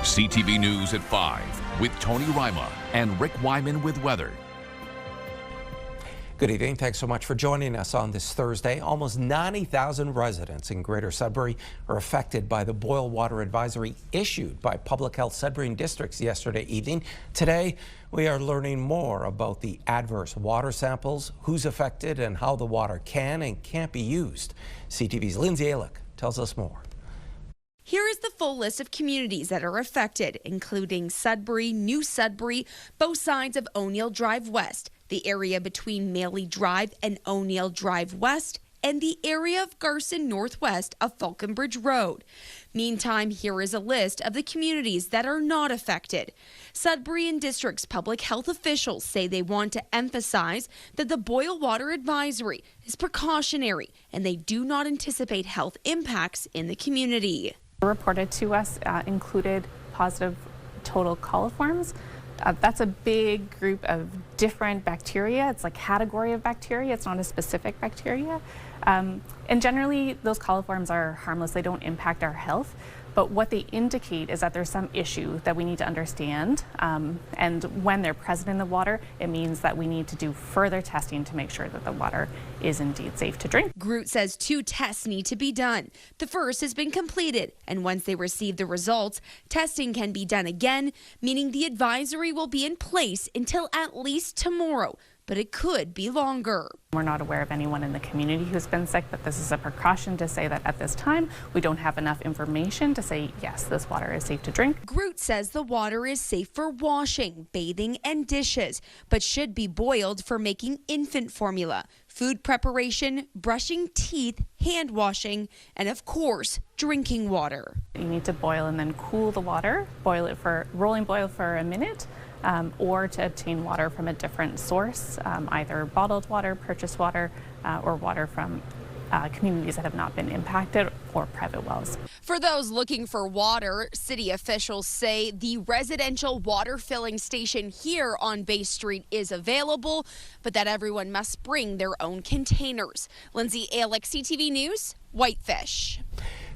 CTV News at 5 with Tony Ryma and Rick Wyman with weather. Good evening. Thanks so much for joining us on this Thursday. Almost 90,000 residents in Greater Sudbury are affected by the boil water advisory issued by Public Health Sudbury districts yesterday evening. Today, we are learning more about the adverse water samples, who's affected, and how the water can and can't be used. CTV's Lindsay Alick tells us more. Here is the full list of communities that are affected, including Sudbury, New Sudbury, both sides of O'Neill Drive West, the area between Maley Drive and O'Neill Drive West, and the area of Garson northwest of Falconbridge Road. Meantime, here is a list of the communities that are not affected. Sudbury and District's public health officials say they want to emphasize that the boil water advisory is precautionary and they do not anticipate health impacts in the community. Reported to us included positive total coliforms. That's a big group of different bacteria. It's a category of bacteria. It's not a specific bacteria. And generally, those coliforms are harmless. They don't impact our health. But what they indicate is that there's some issue that we need to understand. And when they're present in the water, it means that we need to do further testing to make sure that the water is indeed safe to drink. Groot says 2 tests need to be done. The first has been completed, and once they receive the results, testing can be done again, meaning the advisory will be in place until at least tomorrow. But it could be longer. We're not aware of anyone in the community who's been sick, but this is a precaution to say that at this time, we don't have enough information to say, yes, this water is safe to drink. Groot says the water is safe for washing, bathing, and dishes, but should be boiled for making infant formula, food preparation, brushing teeth, hand washing, and of course, drinking water. You need to boil and then cool the water, rolling boil for a minute. Or to obtain water from a different source, either bottled water, purchased water, or water from communities that have not been impacted or private wells. For those looking for water, city officials say the residential water filling station here on Bay Street is available, but that everyone must bring their own containers. Lindsay Alick, CTV News, Whitefish.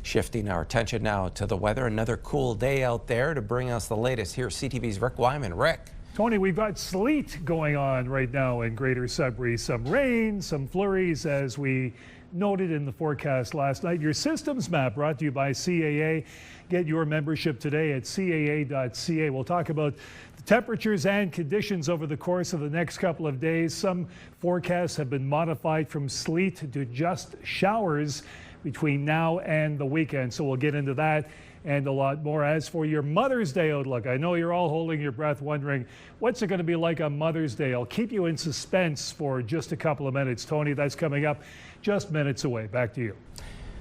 Shifting our attention now to the weather. Another cool day out there. To bring us the latest, here's CTV's Rick Wyman. Rick. Tony, we've got sleet going on right now in Greater Sudbury. Some rain, some flurries, as we noted in the forecast last night. Your systems map brought to you by CAA. Get your membership today at caa.ca. We'll talk about the temperatures and conditions over the course of the next couple of days. Some forecasts have been modified from sleet to just showers between now and the weekend. So we'll get into that and a lot more. As for your Mother's Day outlook, I know you're all holding your breath wondering, what's it going to be like on Mother's Day? I'll keep you in suspense for just a couple of minutes. Tony, that's coming up just minutes away. Back to you.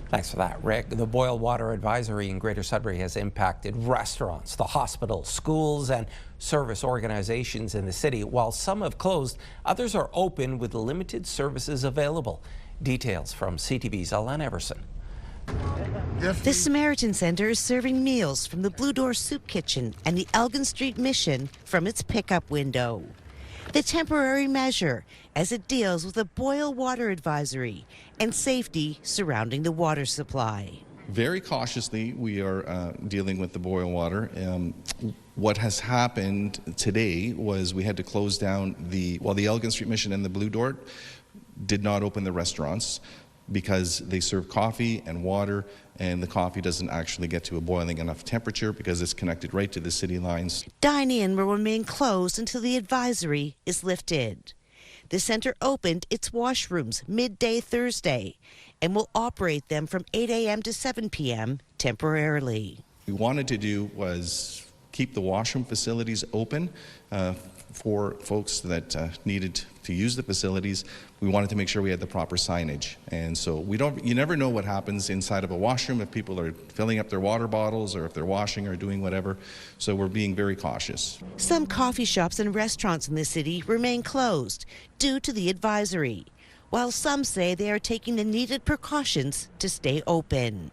Thanks for that, Rick. The boil water advisory in Greater Sudbury has impacted restaurants, the hospitals, schools, and service organizations in the city. While some have closed, others are open with limited services available. Details from CTV's Alan Everson. The Samaritan Centre is serving meals from the Blue Door Soup Kitchen and the Elgin Street Mission from its pickup window. The temporary measure as it deals with a boil water advisory and safety surrounding the water supply. Very cautiously, we are dealing with the boil water. What has happened today was we had to close down the Elgin Street Mission and the Blue Door did not open the restaurants because they serve coffee and water, and the coffee doesn't actually get to a boiling enough temperature because it's connected right to the city lines. Dine-in will remain closed until the advisory is lifted. The centre opened its washrooms midday Thursday and will operate them from 8 a.m. to 7 p.m. temporarily. What we wanted to do was keep the washroom facilities open for folks that needed to use the facilities. We wanted to make sure we had the proper signage, and so you never know what happens inside of a washroom, if people are filling up their water bottles or if they're washing or doing whatever, so we're being very cautious. Some coffee shops and restaurants in the city remain closed due to the advisory, while some say they are taking the needed precautions to stay open.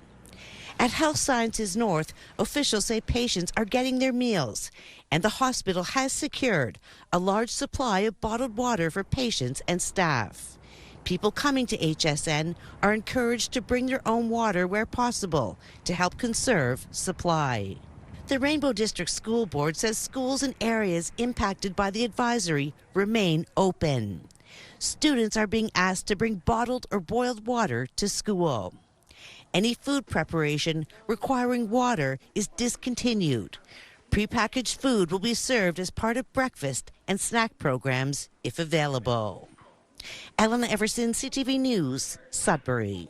At Health Sciences North, officials say patients are getting their meals, and the hospital has secured a large supply of bottled water for patients and staff. People coming to HSN are encouraged to bring their own water where possible to help conserve supply. The Rainbow District School Board says schools in areas impacted by the advisory remain open. Students are being asked to bring bottled or boiled water to school. Any food preparation requiring water is discontinued. Prepackaged food will be served as part of breakfast and snack programs if available. Elena Everson, CTV News, Sudbury.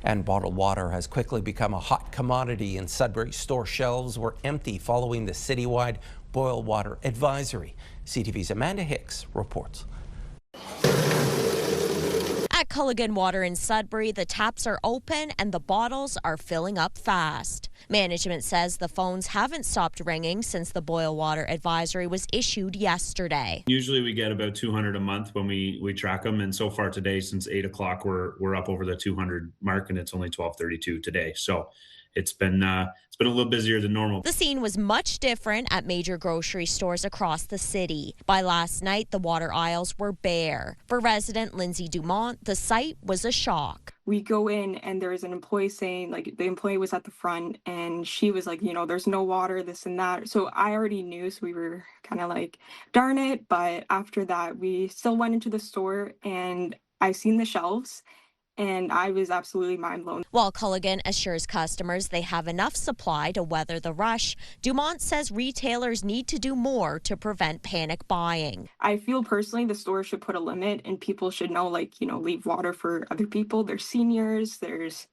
And bottled water has quickly become a hot commodity, and Sudbury store shelves were empty following the citywide boil water advisory. CTV's Amanda Hicks reports. At Culligan Water in Sudbury, the taps are open and the bottles are filling up fast. Management says the phones haven't stopped ringing since the boil water advisory was issued yesterday. Usually we get about 200 a month when we track them, and so far today, since 8 o'clock, we're up over the 200 mark, and it's only 12:32 today. So it's been a little busier than normal. The scene was much different at major grocery stores across the city. By last night, the water aisles were bare. For resident Lindsay Dumont, the sight was a shock. We go in and there is an employee saying, like, the employee was at the front and she was like, there's no water, this and that. So I already knew, so we were kind of like, darn it. But after that, we still went into the store and I seen the shelves. And I was absolutely mind blown. While Culligan assures customers they have enough supply to weather the rush, Dumont says retailers need to do more to prevent panic buying. I feel personally the store should put a limit and people should know, leave water for other people. There's seniors, there's,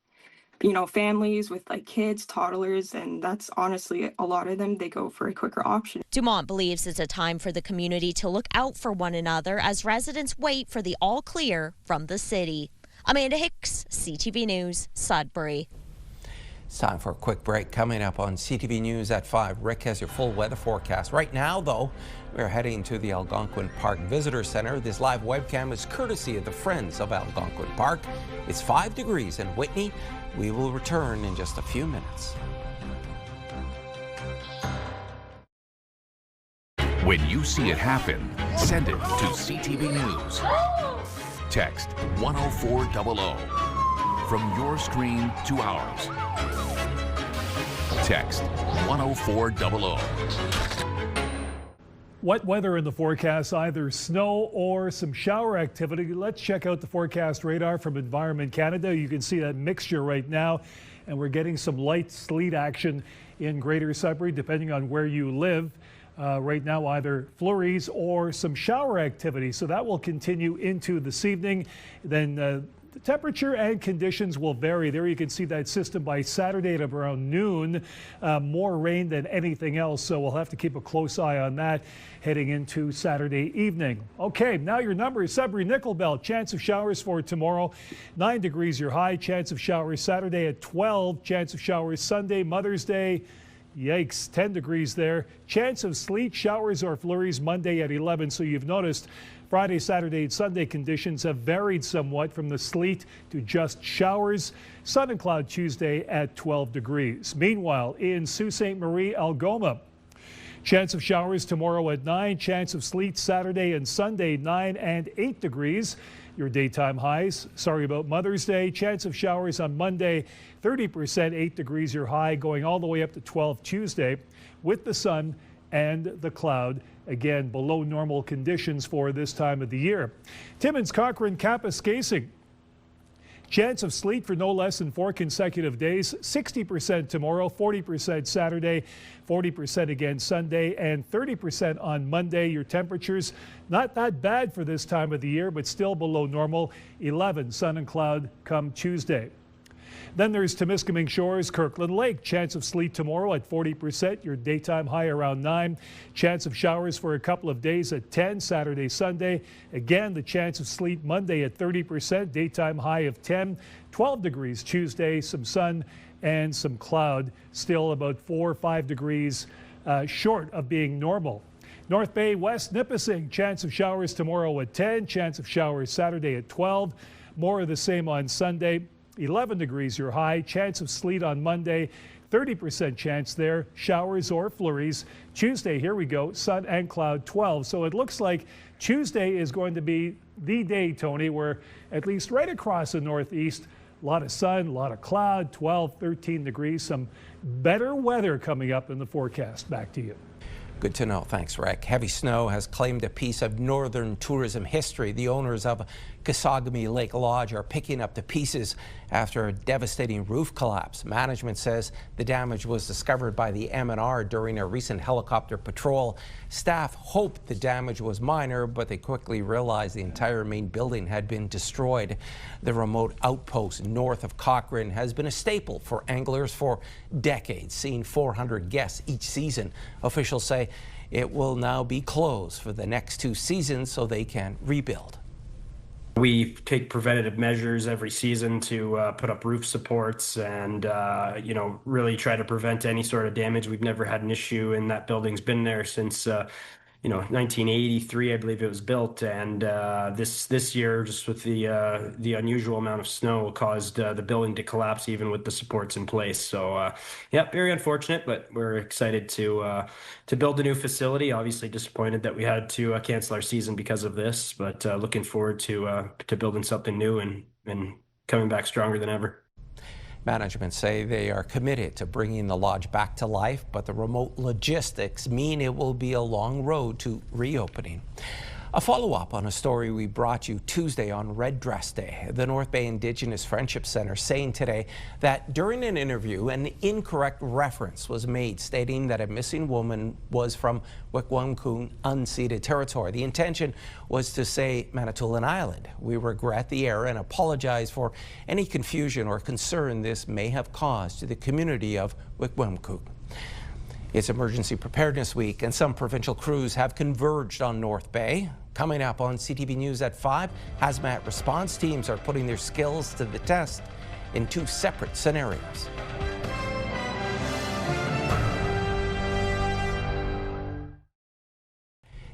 families with kids, toddlers, and that's honestly a lot of them, they go for a quicker option. Dumont believes it's a time for the community to look out for one another as residents wait for the all clear from the city. Amanda Hicks, CTV News, Sudbury. It's time for a quick break. Coming up on CTV News at 5, Rick has your full weather forecast. Right now, though, we're heading to the Algonquin Park Visitor Center. This live webcam is courtesy of the Friends of Algonquin Park. It's 5 degrees in Whitney. We will return in just a few minutes. When you see it happen, send it to CTV News. Text 10400 from your screen to ours. Text 10400. Wet weather in the forecast, either snow or some shower activity. Let's check out the forecast radar from Environment Canada. You can see that mixture right now, and we're getting some light sleet action in Greater Sudbury, depending on where you live. Right now, either flurries or some shower activity. So that will continue into this evening. Then the temperature and conditions will vary. There you can see that system by Saturday at around noon. More rain than anything else. So we'll have to keep a close eye on that heading into Saturday evening. Okay, now your numbers. Sudbury Nickel Belt, chance of showers for tomorrow. 9 degrees your high. Chance of showers Saturday at 12. Chance of showers Sunday, Mother's Day. Yikes, 10 degrees there. Chance of sleet, showers, or flurries Monday at 11. So you've noticed Friday, Saturday, and Sunday conditions have varied somewhat from the sleet to just showers. Sun and cloud Tuesday at 12 degrees. Meanwhile, in Sault Ste. Marie, Algoma, chance of showers tomorrow at 9. Chance of sleet Saturday and Sunday, 9 and 8 degrees. Your daytime highs. Sorry about Mother's Day. Chance of showers on Monday, 30%, 8 degrees your high, going all the way up to 12 Tuesday with the sun and the cloud. Again, below normal conditions for this time of the year. Timmins, Cochrane, Kapuskasing. Chance of sleet for no less than 4 consecutive days. 60% tomorrow, 40% Saturday, 40% again Sunday, and 30% on Monday. Your temperatures not that bad for this time of the year, but still below normal. 11 sun and cloud come Tuesday. Then there's Temiskaming Shores, Kirkland Lake. Chance of sleet tomorrow at 40%. Your daytime high around 9. Chance of showers for a couple of days at 10, Saturday, Sunday. Again, the chance of sleet Monday at 30%. Daytime high of 10. 12 degrees Tuesday, some sun and some cloud. Still about 4 or 5 degrees short of being normal. North Bay, West Nipissing. Chance of showers tomorrow at 10. Chance of showers Saturday at 12. More of the same on Sunday. 11 degrees your high. Chance of sleet on Monday. 30% chance there. Showers or flurries. Tuesday, here we go. Sun and cloud 12. So it looks like Tuesday is going to be the day, Tony, where at least right across the Northeast, A lot of sun, a lot of cloud, 12, 13 degrees, some better weather coming up in the forecast. Back to you. Good to know. Thanks, Rick. Heavy snow has claimed a piece of northern tourism history. The owners of Kasagami Lake Lodge are picking up the pieces after a devastating roof collapse. Management says the damage was discovered by the M&R during a recent helicopter patrol. Staff hoped the damage was minor, but they quickly realized the entire main building had been destroyed. The remote outpost north of Cochrane has been a staple for anglers for decades, seeing 400 guests each season. Officials say it will now be closed for the next 2 seasons so they can rebuild. We take preventative measures every season to put up roof supports and, really try to prevent any sort of damage. We've never had an issue, and that building's been there since, 1983, I believe it was built. And this year, just with the unusual amount of snow, caused the building to collapse even with the supports in place. So, very unfortunate, but we're excited to build a new facility. Obviously disappointed that we had to cancel our season because of this, but looking forward to building something new and coming back stronger than ever. Management say they are committed to bringing the lodge back to life, but the remote logistics mean it will be a long road to reopening. A follow-up on a story we brought you Tuesday on Red Dress Day. The North Bay Indigenous Friendship Centre saying today that during an interview, an incorrect reference was made stating that a missing woman was from Wickwamcoon unceded territory. The intention was to say Manitoulin Island. We regret the error and apologize for any confusion or concern this may have caused to the community of Wickwamcoon. It's Emergency Preparedness Week, and some provincial crews have converged on North Bay. Coming up on CTV News at 5, Hazmat response teams are putting their skills to the test in 2 separate scenarios.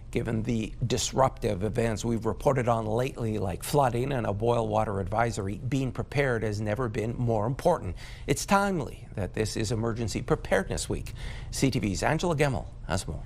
Given the disruptive events we've reported on lately, like flooding and a boil water advisory, being prepared has never been more important. It's timely that this is Emergency Preparedness Week. CTV's Angela Gemmell has more.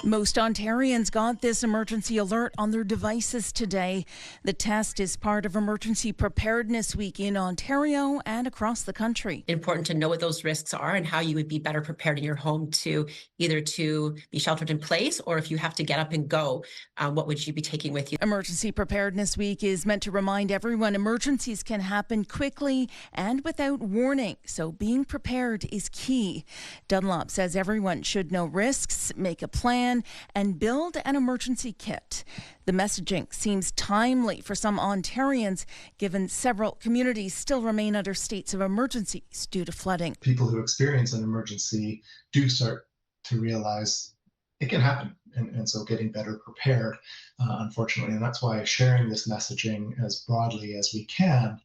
Most Ontarians got this emergency alert on their devices today. The test is part of Emergency Preparedness Week in Ontario and across the country. Important to know what those risks are and how you would be better prepared in your home to either to be sheltered in place, or if you have to get up and go, what would you be taking with you? Emergency Preparedness Week is meant to remind everyone emergencies can happen quickly and without warning, so being prepared is key. Dunlop says everyone should know risks, make a plan, and build an emergency kit. The messaging seems timely for some Ontarians, given several communities still remain under states of emergencies due to flooding. People who experience an emergency do start to realize it can happen, and so getting better prepared, unfortunately. And that's why sharing this messaging as broadly as we can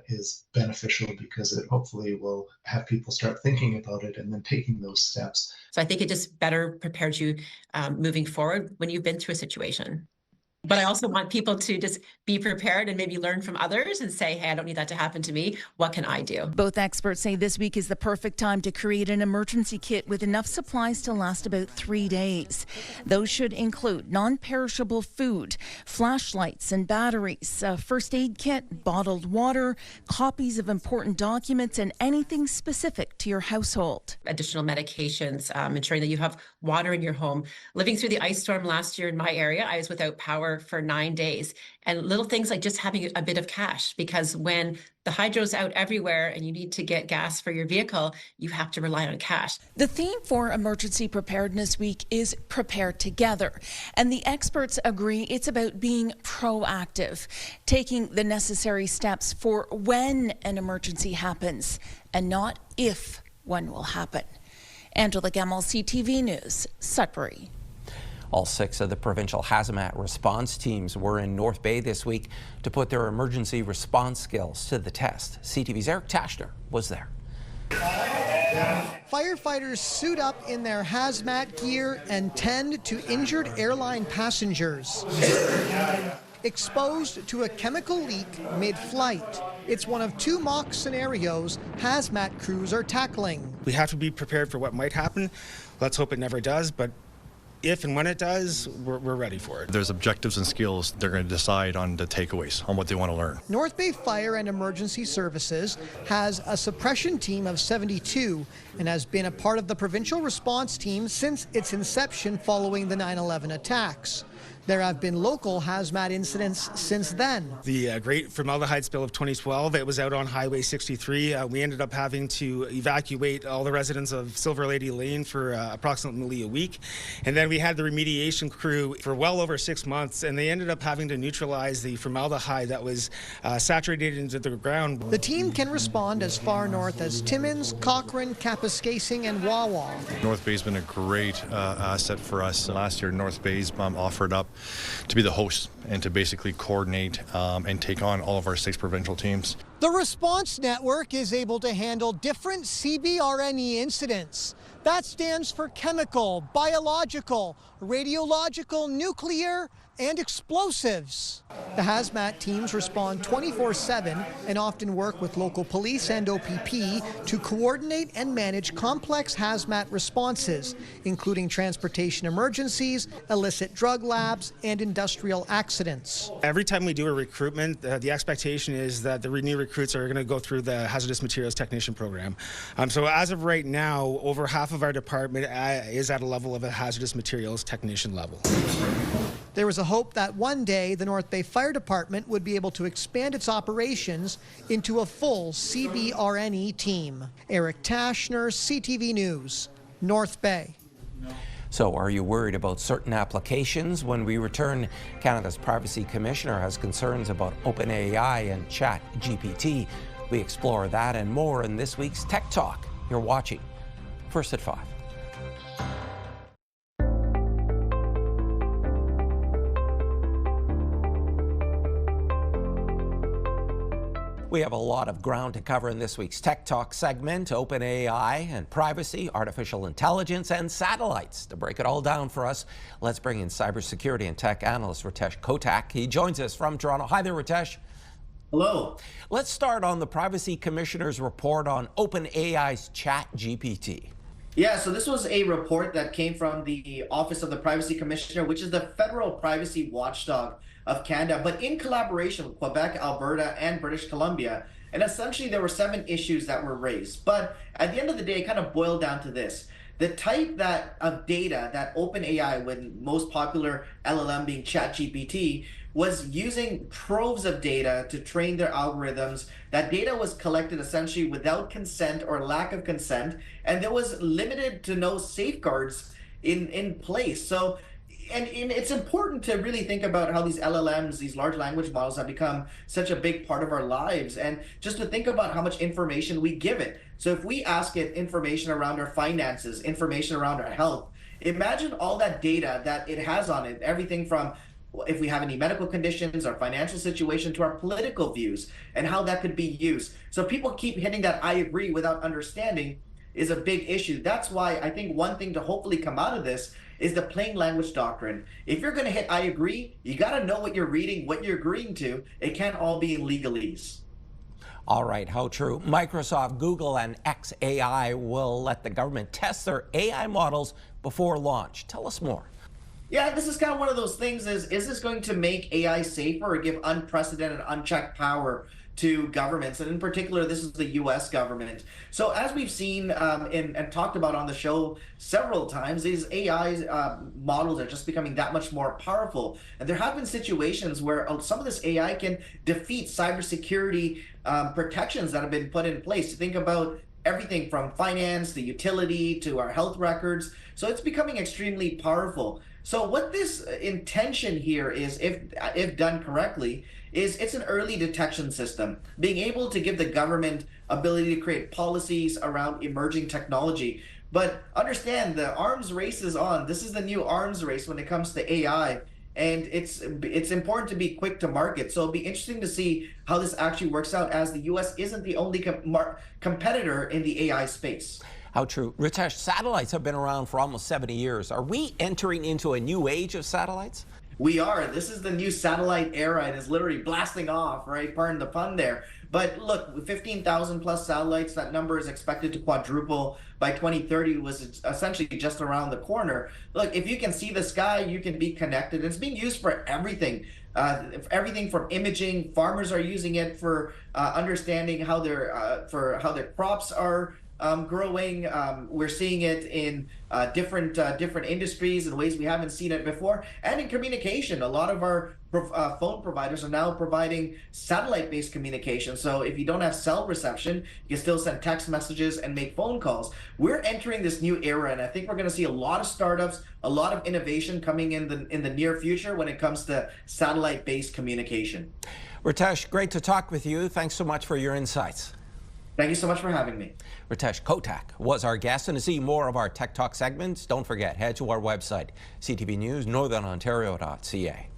is beneficial, because it hopefully will have people start thinking about it and then taking those steps. So I think it just better prepares you moving forward when you've been through a situation. But I also want people to just be prepared and maybe learn from others and say, hey, I don't need that to happen to me. What can I do? Both experts say this week is the perfect time to create an emergency kit with enough supplies to last about 3 days. Those should include non-perishable food, flashlights and batteries, a first aid kit, bottled water, copies of important documents, and anything specific to your household. Additional medications, ensuring that you have water in your home. Living through the ice storm last year in my area, I was without power for 9 days. And little things like just having a bit of cash, because when the hydro's out everywhere and you need to get gas for your vehicle, you have to rely on cash. The theme for Emergency Preparedness Week is Prepare Together. And the experts agree it's about being proactive, taking the necessary steps for when an emergency happens and not if one will happen. Angela Gemmell, CTV News, Sudbury. All 6 of the provincial Hazmat response teams were in North Bay this week to put their emergency response skills to the test. CTV's Eric Tashner was there. Firefighters suit up in their hazmat gear and tend to injured airline passengers exposed to a chemical leak mid-flight. It's one of 2 mock scenarios hazmat crews are tackling. We have to be prepared for what might happen. Let's hope it never does, but if and when it does, we're ready for it. There's objectives and skills they're going to decide on the takeaways, on what they want to learn. North Bay Fire and Emergency Services has a suppression team of 72 and has been a part of the provincial response team since its inception following the 9/11 attacks. There have been local hazmat incidents since then. The great formaldehyde spill of 2012, it was out on Highway 63. We ended up having to evacuate all the residents of Silver Lady Lane for approximately a week. And then we had the remediation crew for well over 6 months, and they ended up having to neutralize the formaldehyde that was saturated into the ground. The team can respond as far north as Timmins, Cochrane, Kapuskasing, and Wawa. North Bay's been a great asset for us. Last year, North Bay's offered up to be the host and to basically coordinate and take on all of our 6 provincial teams. The response network is able to handle different CBRNE incidents. That stands for chemical, biological, radiological, nuclear, and explosives. The hazmat teams respond 24/7 and often work with local police and OPP to coordinate and manage complex hazmat responses, including transportation emergencies, illicit drug labs, and industrial accidents. Every time we do a recruitment, the expectation is that the new recruits are going to go through the hazardous materials technician program. So as of right now, over half of our department is at a level of a hazardous materials technician level. There was a hope that one day the North Bay Fire Department would be able to expand its operations into a full CBRNE team. Eric Tashner, CTV News, North Bay. So are you worried about certain applications? When we return, Canada's Privacy Commissioner has concerns about OpenAI and ChatGPT. We explore that and more in this week's Tech Talk. You're watching First at 5. We have a lot of ground to cover in this week's Tech Talk segment. OpenAI and privacy, artificial intelligence, and satellites. To break it all down for us, let's bring in cybersecurity and tech analyst Ritesh Kotak. He joins us from Toronto. Hi there, Ritesh. Hello. Let's start on the Privacy Commissioner's report on OpenAI's ChatGPT. Yeah, so this was a report that came from the Office of the Privacy Commissioner, which is the federal privacy watchdog of Canada, but in collaboration with Quebec, Alberta, and British Columbia. And essentially, there were 7 issues that were raised. But at the end of the day, it kind of boiled down to this. The type of data that OpenAI, with most popular LLM being ChatGPT, was using troves of data to train their algorithms. That data was collected essentially without consent or lack of consent, and there was limited to no safeguards in place. So, and it's important to really think about how these LLMs, these large language models, have become such a big part of our lives, and just to think about how much information we give it. So if we ask it information around our finances, information around our health, imagine all that data that it has on it, everything from if we have any medical conditions, our financial situation, to our political views, and how that could be used. So people keep hitting that I agree without understanding is a big issue. That's why I think one thing to hopefully come out of this is the plain language doctrine. If you're going to hit I agree, you got to know what you're reading, what you're agreeing to. It can't all be in legalese. All right, how true. Microsoft, Google, and xAI will let the government test their AI models before launch. Tell us more. Yeah, this is kind of one of those things is this going to make AI safer or give unprecedented, unchecked power to governments? And in particular, this is the U.S. government. So as we've seen and talked about on the show several times, these AI models are just becoming that much more powerful. And there have been situations where some of this AI can defeat cybersecurity protections that have been put in place. To think about everything from finance, the utility, to our health records. So it's becoming extremely powerful. So what this intention here is, if done correctly, is it's an early detection system, being able to give the government ability to create policies around emerging technology. But understand, the arms race is on. This is the new arms race when it comes to AI. And it's important to be quick to market. So it'll be interesting to see how this actually works out, as the U.S. isn't the only competitor in the AI space. How true. Ritesh, satellites have been around for almost 70 years. Are we entering into a new age of satellites? we are. This is the new satellite era. It is literally blasting off, right? Pardon the pun there. But look, with 15,000 plus satellites, that number is expected to quadruple by 2030, was essentially just around the corner. Look, if you can see the sky, you can be connected. It's being used for everything. Everything from imaging. Farmers are using it for understanding how their crops are growing. We're seeing it in different industries in ways we haven't seen it before, and in communication. A lot of our phone providers are now providing satellite-based communication. So if you don't have cell reception, you can still send text messages and make phone calls. We're entering this new era, and I think we're going to see a lot of startups, a lot of innovation coming in the near future when it comes to satellite-based communication. Ritesh, great to talk with you. Thanks so much for your insights. Thank you so much for having me. Ritesh Kotak was our guest, and to see more of our Tech Talk segments, don't forget, head to our website, CTV News Northern Ontario.ca.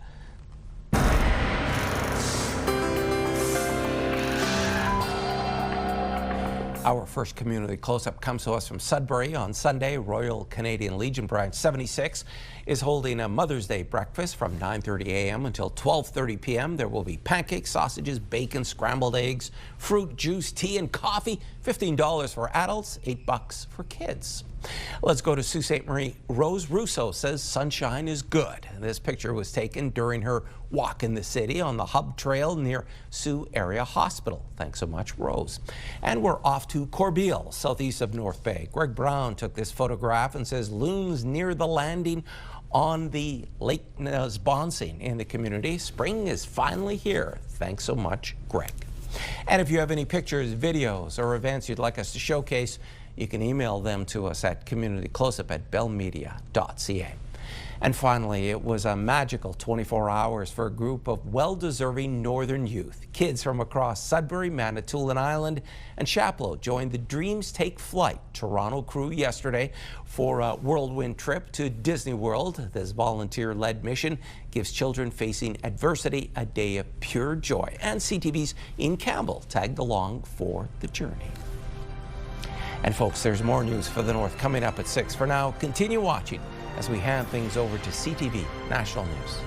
Our first community close-up comes to us from Sudbury. On Sunday, Royal Canadian Legion Branch 76 is holding a Mother's Day breakfast from 9:30 a.m. until 12:30 p.m. There will be pancakes, sausages, bacon, scrambled eggs, fruit, juice, tea, and coffee. $15 for adults, $8 for kids. Let's go to Sault Ste. Marie. Rose Russo says sunshine is good. This picture was taken during her walk in the city on the Hub Trail near Sault Area Hospital. Thanks so much, Rose. And we're off to Corbeil, southeast of North Bay. Greg Brown took this photograph and says loons near the landing on the Lake Nesbonsing in the community. Spring is finally here. Thanks so much, Greg. And if you have any pictures, videos, or events you'd like us to showcase, you can email them to us at communitycloseup@bellmedia.ca. And finally, it was a magical 24 hours for a group of well-deserving northern youth. Kids from across Sudbury, Manitoulin Island, and Chapleau joined the Dreams Take Flight Toronto crew yesterday for a whirlwind trip to Disney World. This volunteer-led mission gives children facing adversity a day of pure joy. And CTV's Ian Campbell tagged along for the journey. And folks, there's more news for the North coming up at 6. For now, continue watching as we hand things over to CTV National News.